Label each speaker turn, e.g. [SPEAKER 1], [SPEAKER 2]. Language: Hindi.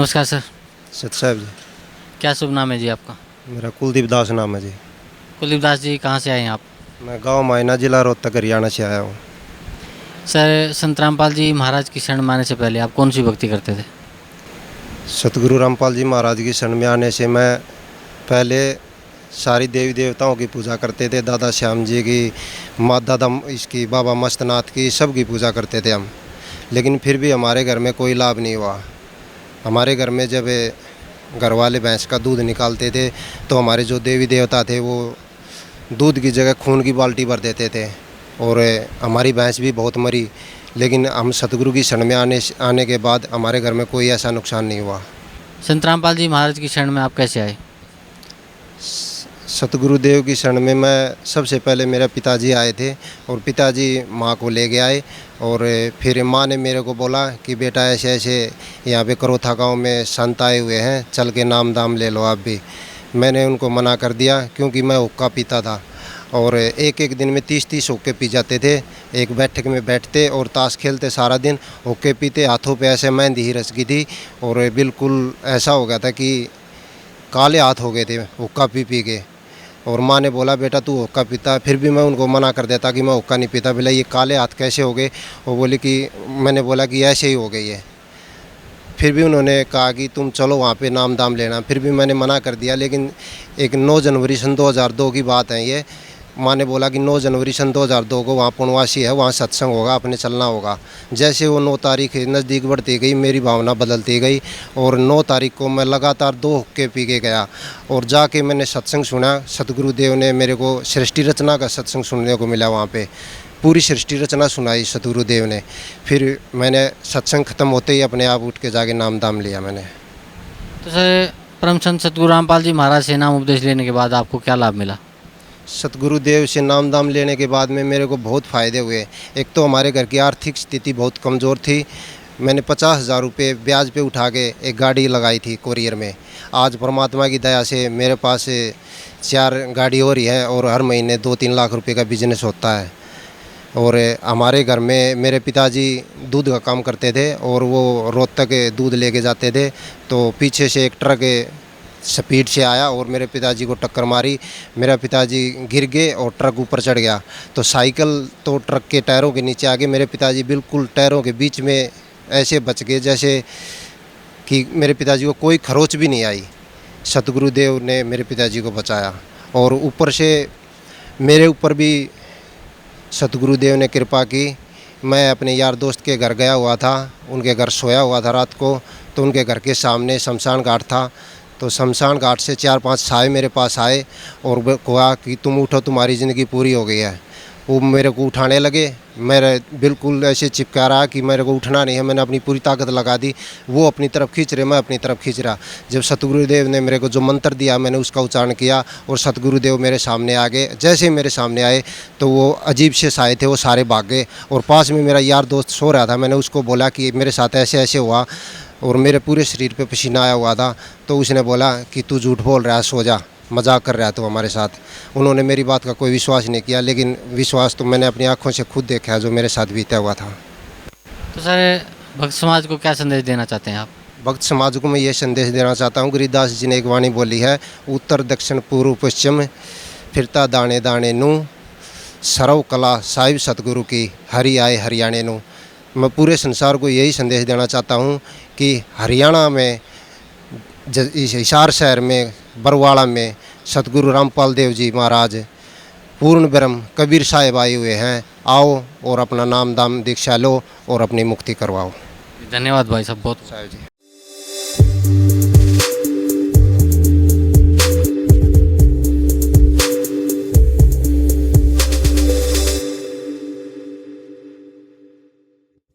[SPEAKER 1] नमस्कार सर।
[SPEAKER 2] सत साहब जी।
[SPEAKER 1] क्या शुभ नाम है जी आपका?
[SPEAKER 2] मेरा कुलदीप दास नाम है जी।
[SPEAKER 1] कुलदीप दास जी, कहाँ से आए हैं आप?
[SPEAKER 2] मैं गांव मायना, जिला रोहतक, हरियाणा से आया हूँ।
[SPEAKER 1] सर, संत रामपाल जी महाराज की शरण में आने से पहले आप कौन सी भक्ति करते थे?
[SPEAKER 2] सतगुरु रामपाल जी महाराज की शरण में आने से मैं पहले सारी देवी देवताओं की पूजा करते थे। दादा श्याम जी की, माँ दादा इसकी, बाबा मस्तनाथ की, सब की पूजा करते थे हम। लेकिन फिर भी हमारे घर में कोई लाभ नहीं हुआ। हमारे घर में जब घर वाले भैंस का दूध निकालते थे तो हमारे जो देवी देवता थे वो दूध की जगह खून की बाल्टी भर देते थे और हमारी भैंस भी बहुत मरी। लेकिन हम सतगुरु की शरण में आने के बाद हमारे घर में कोई ऐसा नुकसान नहीं हुआ।
[SPEAKER 1] संत रामपाल जी महाराज की शरण में आप कैसे आए?
[SPEAKER 2] सतगुरुदेव की शरण में मैं सबसे पहले मेरे पिताजी आए थे और पिताजी माँ को ले गए आए और फिर माँ ने मेरे को बोला कि बेटा ऐसे ऐसे यहाँ पे करोथा गांव में संत आए हुए हैं, चल के नाम दाम ले लो आप भी। मैंने उनको मना कर दिया क्योंकि मैं हुक्का पीता था और एक एक दिन में 30-30 हुक्के पी जाते थे। एक बैठक में बैठते और ताश खेलते सारा दिन, हुक्के पीते, हाथों पे ऐसे मेहंदी ही रच गई थी और बिल्कुल ऐसा हो गया था कि काले हाथ हो गए थे हुक्का पी पी के। और माँ ने बोला बेटा तू हुक्का पीता है, फिर भी मैं उनको मना कर देता कि मैं हुक्का नहीं पीता। बोला ये काले हाथ कैसे हो गए? वो बोली कि मैंने बोला कि ऐसे ही हो गई है। फिर भी उन्होंने कहा कि तुम चलो वहाँ पे नाम दाम लेना, फिर भी मैंने मना कर दिया। लेकिन एक 9 जनवरी सन 2002 की बात है ये। माँ ने बोला कि 9 जनवरी सन 2002 को वहाँ पूर्णवासी है, वहाँ सत्संग होगा, अपने चलना होगा। जैसे वो 9 तारीख नज़दीक बढ़ती गई मेरी भावना बदलती गई और 9 तारीख को मैं लगातार 2 हुक्के पी के गया और जाके मैंने सत्संग सुना। सतगुरुदेव ने मेरे को सृष्टि रचना का सत्संग सुनने को मिला। वहाँ पे पूरी सृष्टि रचना सुनाई सतगुरुदेव ने। फिर मैंने सत्संग ख़त्म होते ही अपने आप उठ के जाके नाम दाम लिया मैंने।
[SPEAKER 1] तो सर, परम संत सतगुरु रामपाल जी महाराज से नाम उपदेश लेने के बाद आपको क्या लाभ मिला?
[SPEAKER 2] सतगुरुदेव से नाम दाम लेने के बाद में मेरे को बहुत फ़ायदे हुए। एक तो हमारे घर की आर्थिक स्थिति बहुत कमज़ोर थी। मैंने 50,000 रुपये ब्याज पे उठा के एक गाड़ी लगाई थी कोरियर में। आज परमात्मा की दया से मेरे पास 4 गाड़ी हो रही है और हर महीने 2-3 लाख रुपए का बिजनेस होता है। और हमारे घर में मेरे पिताजी दूध का काम करते थे और वो रोहतक दूध लेके जाते थे। तो पीछे से एक ट्रक स्पीड से आया और मेरे पिताजी को टक्कर मारी। मेरा पिताजी गिर गए और ट्रक ऊपर चढ़ गया। तो साइकिल तो ट्रक के टायरों के नीचे आ गई, मेरे पिताजी बिल्कुल टायरों के बीच में ऐसे बच गए जैसे कि मेरे पिताजी को कोई खरोच भी नहीं आई। सतगुरुदेव ने मेरे पिताजी को बचाया और ऊपर से मेरे ऊपर भी सतगुरुदेव ने कृपा की। मैं अपने यार दोस्त के घर गया हुआ था, उनके घर सोया हुआ था रात को। तो उनके घर के सामने शमशान घाट था। तो शमशान घाट से 4-5 साए मेरे पास आए और कहा कि तुम उठो, तुम्हारी ज़िंदगी पूरी हो गई है। वो मेरे को उठाने लगे। मेरे बिल्कुल ऐसे चिपका रहा कि मेरे को उठना नहीं है। मैंने अपनी पूरी ताकत लगा दी। वो अपनी तरफ खींच रहे, मैं अपनी तरफ खींच रहा। जब सतगुरुदेव ने मेरे को जो मंत्र दिया मैंने उसका उच्चारण किया और सतगुरुदेव मेरे सामने आ गए। जैसे ही मेरे सामने आए तो वो अजीब से साए थे, वो सारे भाग गए। और पास में मेरा यार दोस्त सो रहा था। मैंने उसको बोला कि मेरे साथ ऐसे ऐसे हुआ और मेरे पूरे शरीर पे पसीना आया हुआ था। तो उसने बोला कि तू झूठ बोल रहा है, सो जा, मजाक कर रहा है तू हमारे साथ। उन्होंने मेरी बात का कोई विश्वास नहीं किया, लेकिन विश्वास तो मैंने अपनी आंखों से खुद देखा है जो मेरे साथ बीता हुआ था।
[SPEAKER 1] तो सर, भक्त समाज को क्या संदेश देना चाहते हैं आप?
[SPEAKER 2] भक्त समाज को मैं ये संदेश देना चाहता हूँ। गिरिदास जी ने एक वाणी बोली है, उत्तर दक्षिण पूर्व पश्चिम फिरता दाने दाने नू, सरव कला साहिब सतगुरु की, हरि आए हरियाणे नू। मैं पूरे संसार को यही संदेश देना चाहता हूँ कि हरियाणा में इस हिसार शहर में बरवाड़ा में सतगुरु रामपाल देव जी महाराज पूर्ण ब्रह्म कबीर साहिब आए हुए हैं। आओ और अपना नाम दाम दीक्षा लो और अपनी मुक्ति करवाओ।
[SPEAKER 1] धन्यवाद भाई साहब, बहुत।
[SPEAKER 2] साहिब जी।